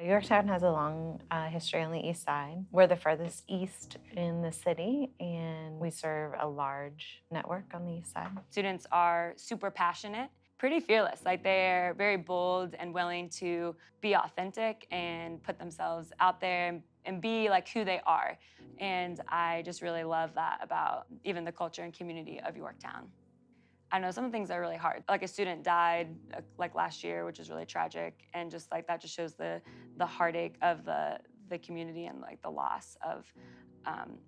Yorktown has a long history on the east side. We're the furthest east in the city, and we serve a large network on the east side. Students are super passionate, pretty fearless. Like they're very bold and willing to be authentic and put themselves out there and be like who they are. And I just really love that about even the culture and community of Yorktown. I know some of the things are really hard. Like a student died like last year, which is really tragic, and just like that just shows the heartache of the community and like the loss of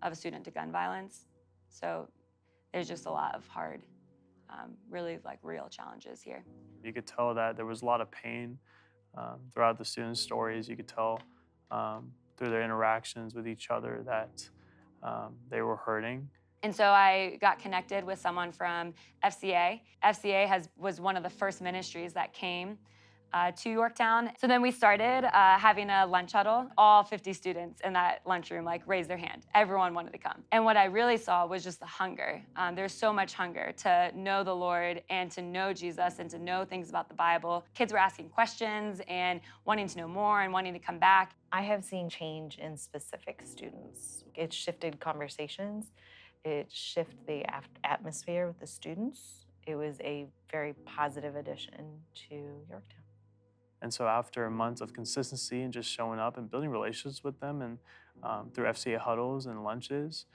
a student to gun violence. So there's just a lot of hard, really like real challenges here. You could tell that there was a lot of pain throughout the students' stories. You could tell through their interactions with each other that they were hurting. And so I got connected with someone from FCA. FCA was one of the first ministries that came to Yorktown. So then we started having a lunch huddle. All 50 students in that lunchroom like raised their hand. Everyone wanted to come. And what I really saw was just the hunger. There's so much hunger to know the Lord and to know Jesus and to know things about the Bible. Kids were asking questions and wanting to know more and wanting to come back. I have seen change in specific students. It shifted conversations. It shifted the atmosphere with the students. It was a very positive addition to Yorktown. And so after months of consistency and just showing up and building relationships with them and through FCA huddles and lunches,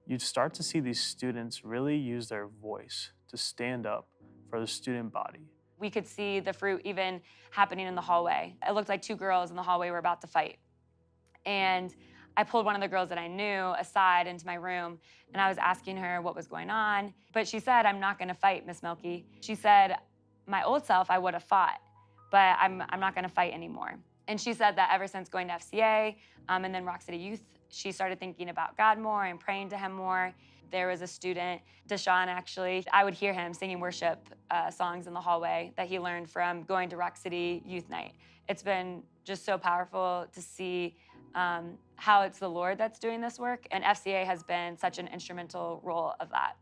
you'd start to see these students really use their voice to stand up for the student body. We could see the fruit even happening in the hallway. It looked like two girls in the hallway were about to fight. And I pulled one of the girls that I knew aside into my room, and I was asking her what was going on. But she said, "I'm not gonna fight, Miss Milky." She said, "My old self, I would have fought, but I'm not gonna fight anymore." And she said that ever since going to FCA and then Rock City Youth, she started thinking about God more and praying to him more. There was a student, Deshaun actually, I would hear him singing worship songs in the hallway that he learned from going to Rock City Youth Night. It's been just so powerful to see how it's the Lord that's doing this work, and FCA has been such an instrumental role of that.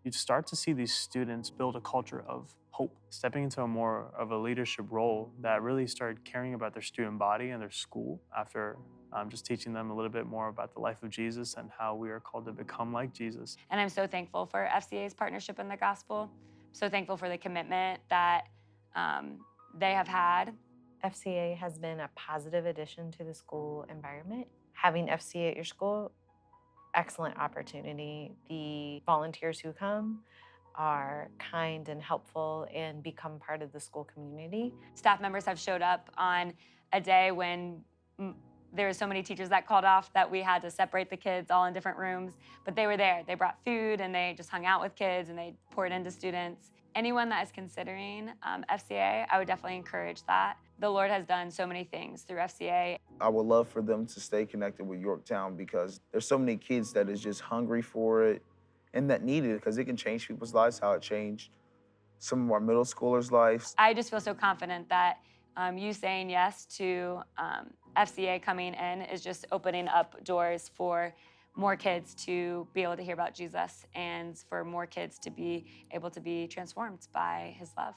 You'd start to see these students build a culture of hope, stepping into a more of a leadership role that really started caring about their student body and their school after just teaching them a little bit more about the life of Jesus and how we are called to become like Jesus. And I'm so thankful for FCA's partnership in the gospel. So thankful for the commitment that they have had. FCA has been a positive addition to the school environment. Having FCA at your school, excellent opportunity. The volunteers who come are kind and helpful and become part of the school community. Staff members have showed up on a day when there were so many teachers that called off that we had to separate the kids all in different rooms, but they were there. They brought food and they just hung out with kids and they poured into students. Anyone that is considering FCA, I would definitely encourage that. The Lord has done so many things through FCA. I would love for them to stay connected with Yorktown because there's so many kids that is just hungry for it and that need it because it can change people's lives, how it changed some of our middle schoolers' lives. I just feel so confident that you saying yes to FCA coming in is just opening up doors for more kids to be able to hear about Jesus and for more kids to be able to be transformed by his love.